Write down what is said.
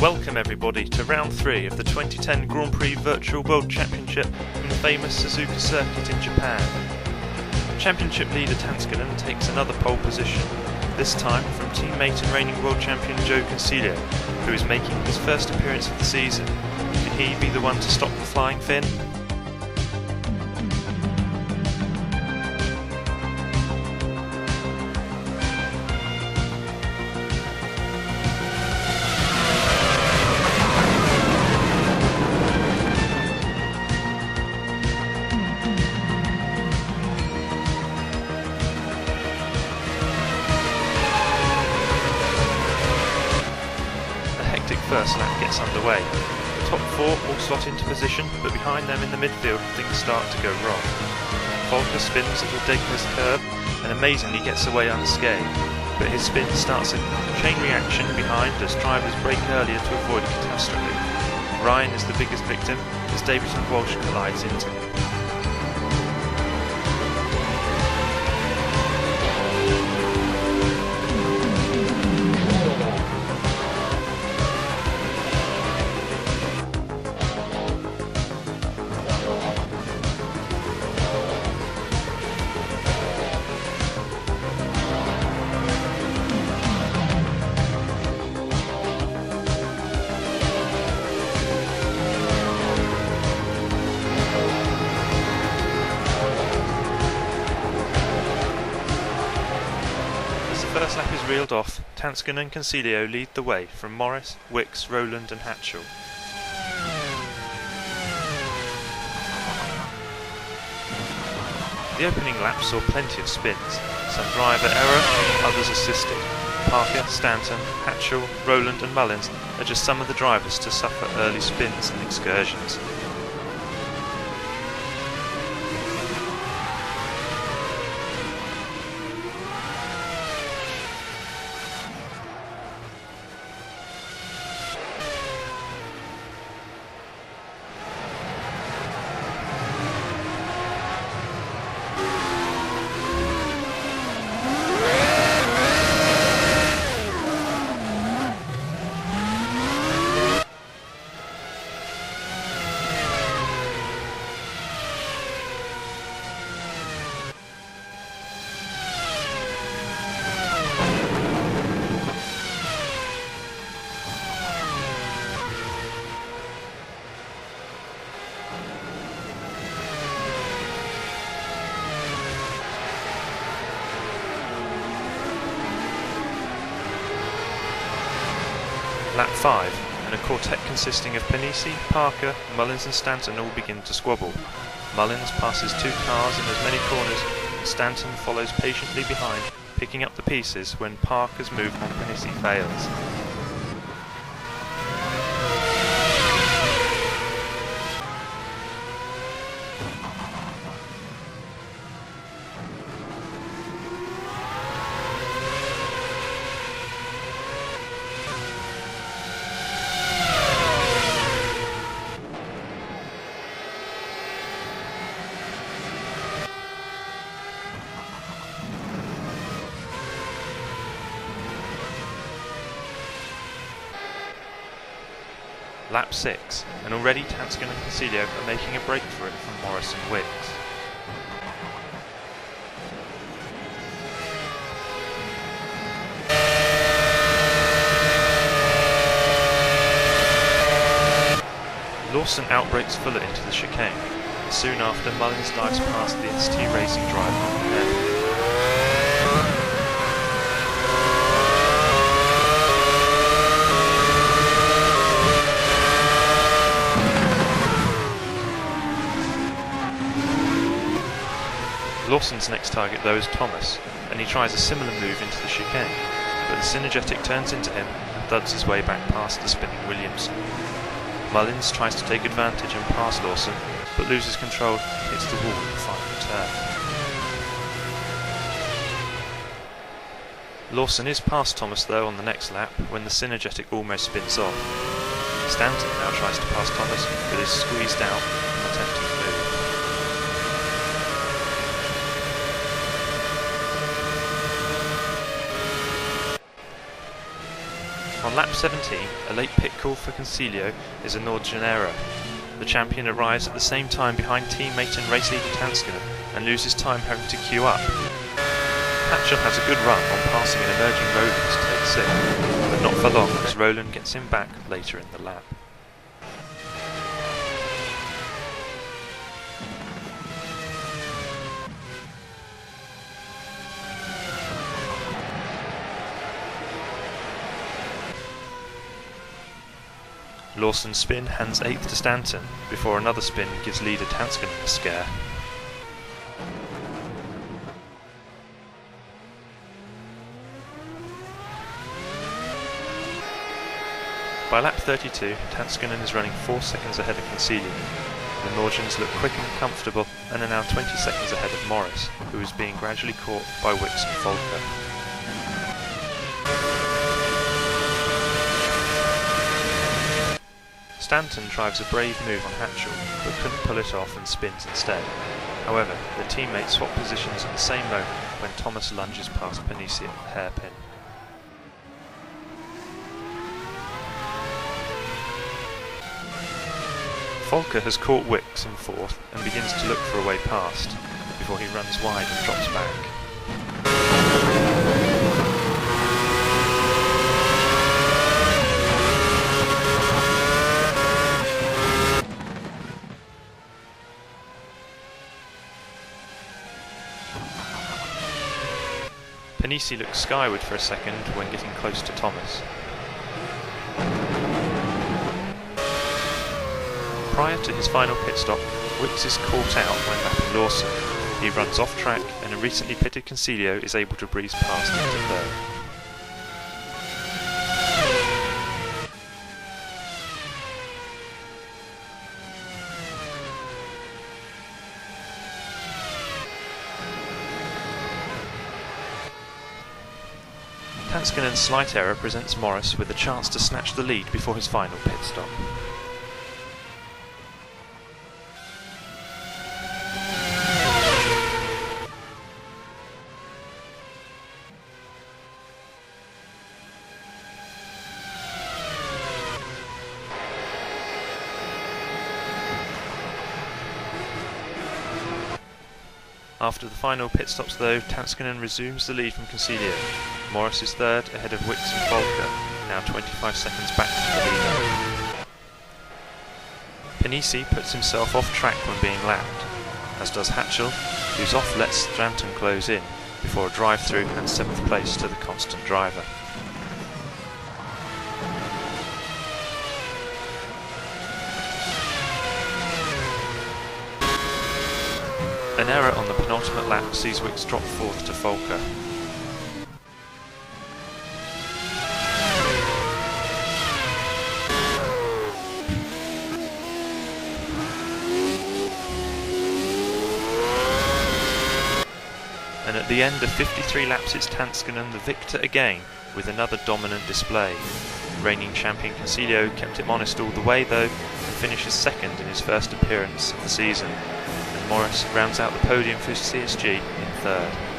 Welcome everybody to round 3 of the 2010 Grand Prix Virtual World Championship from the famous Suzuka circuit in Japan. Championship leader Tanskanen takes another pole position, this time from teammate and reigning world champion Joe Concilio, who is making his first appearance of the season. Can he be the one to stop the flying Finn? First lap gets underway. The top 4 all slot into position, but behind them in the midfield things start to go wrong. Volker spins at the Degner's curve and amazingly gets away unscathed, but his spin starts a chain reaction behind as drivers brake earlier to avoid catastrophe. Ryan is the biggest victim as David and Walsh collides into him. First lap is reeled off, Tanskanen and Concilio lead the way from Morris, Wicks, Rowland and Hatchell. The opening lap saw plenty of spins, some driver error, others assisted. Parker, Stanton, Hatchell, Rowland and Mullins are just some of the drivers to suffer early spins and excursions. Lap 5, and a quartet consisting of Panisi, Parker, Mullins and Stanton all begin to squabble. Mullins passes 2 cars in as many corners, and Stanton follows patiently behind, picking up the pieces when Parker's move on Panisi fails. Lap 6, and already Tanskanen and Concilio are making a break for it from Morris and Wicks. Lawson outbrakes Fuller into the chicane, and soon after Mullins dives past the ST Racing driver on the left. Lawson's next target though is Thomas, and he tries a similar move into the chicane, but the Synergetic turns into him and thuds his way back past the spinning Williamson. Mullins tries to take advantage and pass Lawson, but loses control and hits the wall in the final turn. Lawson is past Thomas though on the next lap when the Synergetic almost spins off. Stanton now tries to pass Thomas, but is squeezed out from attempting to move. On lap 17, a late pit call for Consiglio is a Norwegian error. The champion arrives at the same time behind teammate and race leader Tanskanen and loses time having to queue up. Hatchell has a good run on passing an emerging Roland to take 6th, but not for long as Roland gets him back later in the lap. Lawson's spin hands 8th to Stanton, before another spin gives leader Tanskanen a scare. By lap 32, Tanskanen is running 4 seconds ahead of Consiglio. The Norwegians look quick and comfortable and are now 20 seconds ahead of Morris, who is being gradually caught by Wicks and Folker. Stanton drives a brave move on Hatchell, but couldn't pull it off and spins instead. However, the teammates swap positions at the same moment when Thomas lunges past Panisi at the hairpin. Folker has caught Wicks in 4th and begins to look for a way past, before he runs wide and drops back. Panisi looks skyward for a second when getting close to Thomas. Prior to his final pit stop, Wicks is caught out when lapping Lawson. He runs off track and a recently pitted Consiglio is able to breeze past into 3rd. Tanskanen's slight error presents Morris with a chance to snatch the lead before his final pit stop. After the final pit stops though, Tanskanen resumes the lead from Consiglio. Morris is 3rd ahead of Wicks and Folker, now 25 seconds back from the leader. Panisi puts himself off track when being lapped, as does Hatchell, whose off lets Stanton close in, before a drive-through and 7th place to the constant driver. An error on the penultimate lap sees Wicks drop 4th to Folker. And at the end of 53 laps it's Tanskanen the victor again, with another dominant display. Reigning champion Consiglio kept him honest all the way though, and finishes 2nd in his first appearance of the season. Morris rounds out the podium for CSG in 3rd.